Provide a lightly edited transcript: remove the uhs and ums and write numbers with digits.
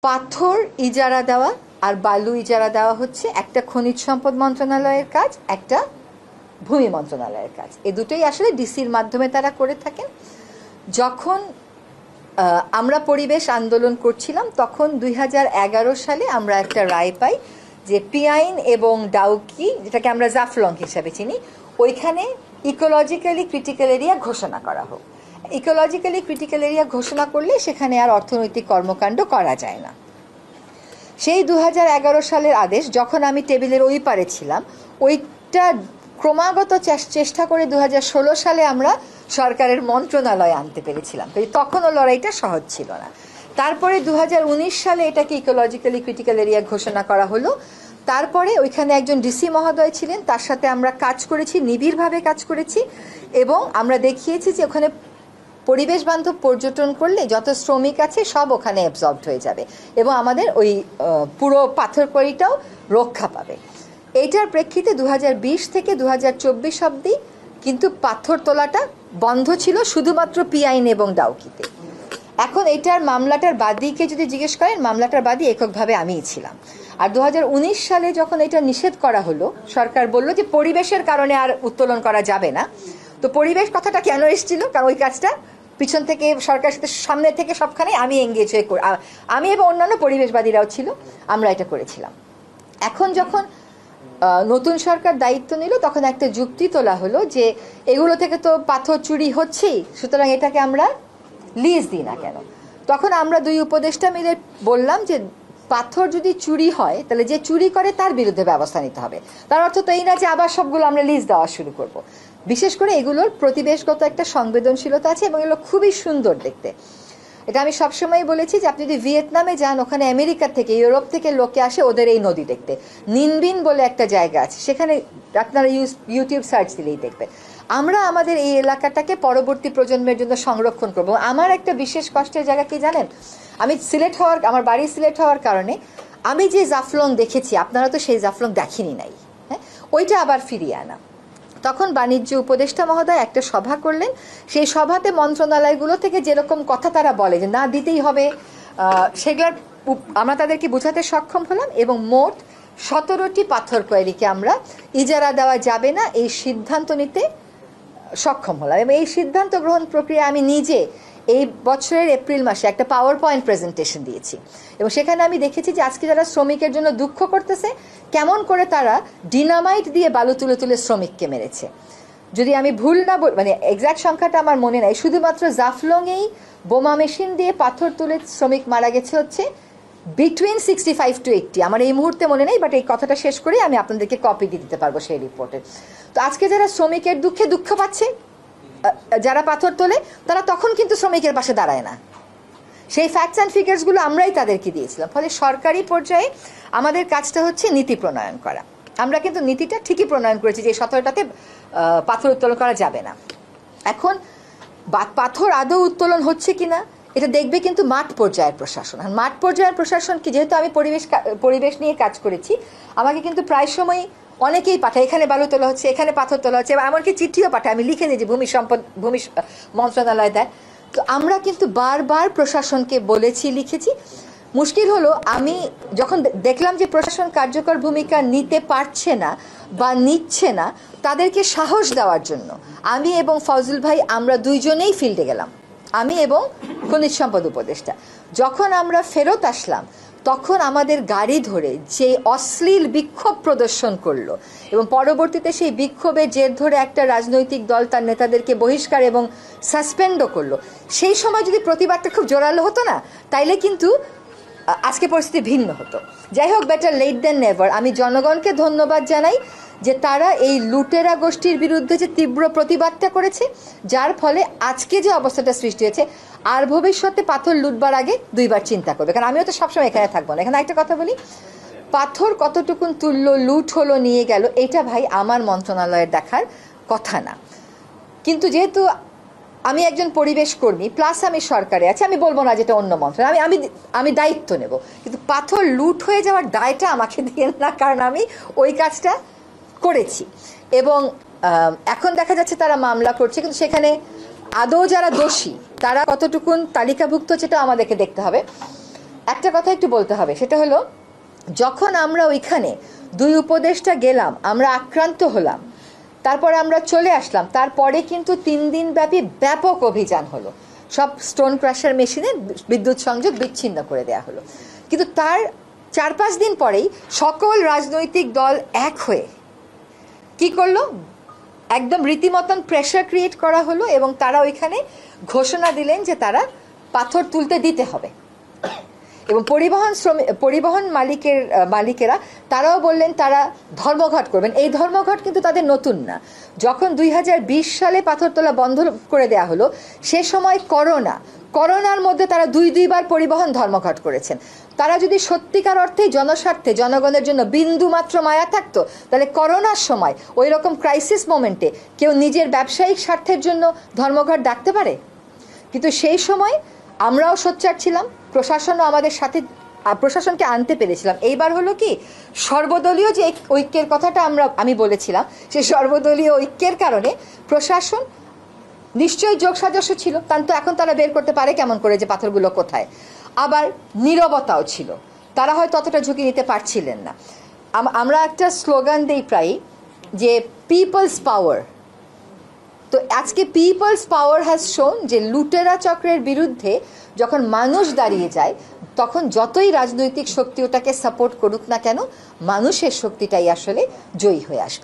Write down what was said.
পাথর ইজারা দেওয়া আর বালু ইজারা দেওয়া হচ্ছে একটা খনিজ সম্পদ মন্ত্রণালয়ের কাজ, একটা ভূমি মন্ত্রণালয়ের কাজ। এই দুটোই আসলে ডিসির মাধ্যমে তারা করে থাকেন। যখন আমরা পরিবেশ আন্দোলন করছিলাম তখন 2011 সালে আমরা একটা রায় পাই যে পিয়াইন এবং ডাউকি, যেটাকে আমরা জাফলং হিসাবে চিনি, ওইখানে ইকোলজিক্যালি ক্রিটিক্যাল এরিয়া ঘোষণা করা হোক। ইকোলজিক্যালি ক্রিটিক্যাল এরিয়া ঘোষণা করলে সেখানে আর অর্থনৈতিক কর্মকাণ্ড করা যায় না। সেই 2011 সালের আদেশ যখন আমি টেবিলের ওই পারে ছিলাম, ওইটা ক্রমাগত চেষ্টা করে 2016 সালে আমরা সরকারের মন্ত্রণালয়ে আনতে পেরেছিলাম। তখনও লড়াইটা সহজ ছিল না। তারপরে 2019 সালে এটাকে ইকোলজিক্যালি ক্রিটিক্যাল এরিয়া ঘোষণা করা হলো। তারপরে ওইখানে একজন ডিসি মহোদয় ছিলেন, তার সাথে আমরা কাজ করেছি, নিবিড়ভাবে কাজ করেছি, এবং আমরা দেখিয়েছি যে ওখানে পরিবেশ বান্ধব পর্যটন করলে যত শ্রমিক আছে সব ওখানে অ্যাবজর্বড হয়ে যাবে এবং আমাদের ওই পুরো পাথর কোয়ারিটাও রক্ষা পাবে। এইটার প্রেক্ষিতে 2020 থেকে 2024 অবধি কিন্তু পাথর তোলাটা বন্ধ ছিল শুধুমাত্র পিয়াইন এবং ডাউকিতে। এখন এটার মামলাটার বাদীকে যদি জিজ্ঞেস করেন, মামলাটার বাদী এককভাবে আমিই ছিলাম। আর 2019 সালে যখন এটা নিষেধ করা হলো, সরকার বলল যে পরিবেশের কারণে আর উত্তোলন করা যাবে না। তো পরিবেশ কথাটা কেন এসেছিল? কারণ ওই কাজটা পিছন থেকে সরকারের সাথে সামনে থেকে সবখানে আমি এঙ্গেজ হয়ে আমি এবং অন্যান্য পরিবেশবাদীরাও ছিল, আমরা এটা করেছিলাম। এখন যখন নতুন সরকার দায়িত্ব নিল তখন একটা যুক্তি তোলা হলো যে এগুলো থেকে তো পাথর চুরি হচ্ছেই, সুতরাং এটাকে আমরা লিজ দিই না কেন। তখন আমরা দুই উপদেষ্টা মিলে বললাম যে পাথর যদি চুরি হয় তাহলে যে চুরি করে তার বিরুদ্ধে ব্যবস্থা নিতে হবে। তার অর্থ তো এই না যে আবার সবগুলো আমরা লিজ দেওয়া শুরু করব। বিশেষ করে এগুলোর পরিবেশগত একটা সংবেদনশীলতা আছে এবং এগুলো খুবই সুন্দর দেখতে। এটা আমি সবসময় বলেছি যে আপনি যদি ভিয়েতনামে যান, ওখানে আমেরিকা থেকে ইউরোপ থেকে লোকে আসে ওদের এই নদী দেখতে। নিনবিন বলে একটা জায়গা আছে, সেখানে আপনারা ইউটিউব সার্চ দিলেই দেখবেন। আমরা আমাদের এই এলাকাটাকে পরবর্তী প্রজন্মের জন্য সংরক্ষণ করব। আমার একটা বিশেষ কষ্টের জায়গা কি জানেন, আমার বাড়ি সিলেট হওয়ার কারণে আমি যে জাফলং দেখেছি, আপনারা তো সেই জাফলং দেখেনি নাই, হ্যাঁ, ওইটা আবার ফিরিয়ে আনা। তখন বাণিজ্য উপদেষ্টা মহোদয় একটা সভা করলেন। সেই সভাতে মন্ত্রণালয়গুলো থেকে যেরকম কথা তারা বলে যে না দিতেই হবে, সেগুলোর আমরা তাদেরকে বোঝাতে সক্ষম হলাম এবং মোট 17টি পাথর কোয়ারিকে আমরা ইজারা দেওয়া যাবে না এই সিদ্ধান্ত নিতে সক্ষম হলাম। এবং এই সিদ্ধান্ত গ্রহণ প্রক্রিয়া আমি নিজে এই বছরের এপ্রিল মাসে একটা পাওয়ার পয়েন্ট প্রেজেন্টেশন দিয়েছি এবং সেখানে আমি দেখেছি যে আজকে যারা শ্রমিকের জন্য দুঃখ করতেছে, কেমন করে তারা ডিনামাইট দিয়ে বালু তুলে তুলে শ্রমিককে মেরেছে। যদি আমি ভুল না মানে এক্সাক্ট সংখ্যাটা আমার মনে নাই, শুধুমাত্র জাফলংয়েই বোমা মেশিন দিয়ে পাথর তুলে শ্রমিক মারা গেছে হচ্ছে বিটুইন 65 to 80। আমার এই মুহূর্তে মনে নেই, বাট এই কথাটা শেষ করে আমি আপনাদেরকে কপি দিয়ে দিতে পারবো সেই রিপোর্টের। তো আজকে যারা শ্রমিকের দুঃখে দুঃখ পাচ্ছে, যারা পাথর তোলে, তারা তখন কিন্তু শ্রমিকের পাশে দাঁড়ায় না। সেই ফ্যাক্টস অ্যান্ড ফিগার্সগুলো আমরাই তাদেরকে দিয়েছিলাম। ফলে সরকারি পর্যায়ে আমাদের কাজটা হচ্ছে নীতি প্রণয়ন করা। আমরা কিন্তু নীতিটা ঠিকই প্রণয়ন করেছি যে 17টাতে পাথর উত্তোলন করা যাবে না। এখন পাথর আদৌ উত্তোলন হচ্ছে কিনা এটা দেখবে কিন্তু মাঠ পর্যায়ের প্রশাসন। আর মাঠ পর্যায়ের প্রশাসন কি, যেহেতু আমি পরিবেশ নিয়ে কাজ করেছি, আমাকে কিন্তু প্রায় সময় অনেকেই পাঠায় এখানে বালু তোলা হচ্ছে, এখানে পাথর তোলা হচ্ছে, এবং এমনকি চিঠিও পাঠায়। আমি লিখে নিই যে ভূমি মন্ত্রণালয় দেয়। তো আমরা কিন্তু বারবার প্রশাসনকে বলেছি, লিখেছি। মুশকিল হলো আমি যখন দেখলাম যে প্রশাসন কার্যকর ভূমিকা নিতে পারছে না বা নিচ্ছে না, তাদেরকে সাহস দেওয়ার জন্য আমি এবং ফজল ভাই আমরা দুইজনেই ফিল্ডে গেলাম, আমি এবং খনিজ সম্পদ উপদেষ্টা। যখন আমরা ফেরত আসলাম তখন আমাদের গাড়ি ধরে যে অশ্লীল বিক্ষোভ প্রদর্শন করলো এবং পরবর্তীতে সেই বিক্ষোভের জের ধরে একটা রাজনৈতিক দল তার নেতাদেরকে বহিষ্কার এবং সাসপেন্ডও করলো, সেই সময় যদি প্রতিবাদটা খুব জোরালো হতো না, তাইলে কিন্তু আজকে পরিস্থিতি ভিন্ন হতো। যাই হোক, বেটার লেট দেন নেভার। আমি জনগণকে ধন্যবাদ জানাই যে তারা এই লুটেরা গোষ্ঠীর বিরুদ্ধে যে তীব্র প্রতিবাদটা করেছে, যার ফলে আজকে যে অবস্থাটা সৃষ্টি হয়েছে। আর ভবিষ্যতে পাথর লুটবার আগে দুইবার চিন্তা করবে, কারণ আমিও তো সবসময় এখানে থাকবো না। এখানে একটা কথা বলি, পাথর কতটুকুন তুললো, লুট হলো, নিয়ে গেল, এটা ভাই আমার মন্ত্রণালয়ের দেখার কথা না। কিন্তু যেহেতু আমি একজন পরিবেশ কর্মী প্লাস আমি সরকারে আছি, আমি বলবো না যেটা অন্য মন্ত্রণালয়, আমি দায়িত্ব নেব, কিন্তু পাথর লুট হয়ে যাওয়ার দায়টা আমাকে দিয়ে না, কারণ আমি ওই কাজটা করেছি। এবং এখন দেখা যাচ্ছে তারা মামলা করছে, কিন্তু সেখানে আদৌ যারা দোষী তারা কতটুকুন তালিকাভুক্ত সেটা আমাদেরকে দেখতে হবে। একটা কথা একটু বলতে হবে, সেটা হলো যখন আমরা ওইখানে 2 উপদেষ্টা গেলাম, আমরা আক্রান্ত হলাম, তারপরে আমরা চলে আসলাম, তারপরে কিন্তু 3 দিন ব্যাপী ব্যাপক অভিযান হলো, সব স্টোন ক্রাশার মেশিনে বিদ্যুৎ সংযোগ বিচ্ছিন্ন করে দেওয়া হলো। কিন্তু তার 4-5 দিন পরেই সকল রাজনৈতিক দল এক হয়ে কি করলো, একদম রীতিমতন প্রেশার ক্রিয়েট করা হলো এবং তারা ওইখানে ঘোষণা দিলেন যে তারা পাথর তুলতে দিতে হবে। এবং পরিবহন মালিকেরা তারাও বললেন তারা ধর্মঘট করবেন। এই ধর্মঘট কিন্তু তাদের নতুন না, যখন 2020 সালে পাথর তোলা বন্ধ করে দেওয়া হলো সে সময় করোনার মধ্যে তারা 2বার পরিবহন ধর্মঘট করেছেন। তারা যদি সত্যিকার অর্থে জনস্বার্থে জনগণের জন্য বিন্দু মাত্র মায়া থাকতো, তাহলে করোনার সময় ওই রকম ক্রাইসিস মোমেন্টে কেউ নিজের ব্যবসায়িক স্বার্থের জন্য ধর্মঘট ডাকতে পারে? কিন্তু সেই সময় আমরাও সোচ্চার ছিলাম, প্রশাসনও আমাদের সাথে, প্রশাসনকে আনতে পেরেছিলাম। এইবার হলো কি, সর্বদলীয় যে ঐক্যের কথাটা আমি বলেছিলাম, সেই সর্বদলীয় ঐক্যের কারণে প্রশাসন নিশ্চয়ই যোগসাজস্য ছিল, কিন্তু এখন তারা বের করতে পারে কেমন করে যে পাথরগুলো কোথায়। আবার নীরবতাও ছিল, তারা হয়তো ততটা ঝুঁকি নিতে পারছিলেন না। আমরা একটা স্লোগান দিই প্রায় যে পিপলস পাওয়ার। তো আজকে পিপলস পাওয়ার হ্যাজ শোন যে লুটেরা চক্রের বিরুদ্ধে যখন মানুষ দাঁড়িয়ে যায়, তখন যতই রাজনৈতিক শক্তি ওটাকে সাপোর্ট করুক না কেন, মানুষের শক্তিটাই আসলে জয়ী হয়ে আসবে।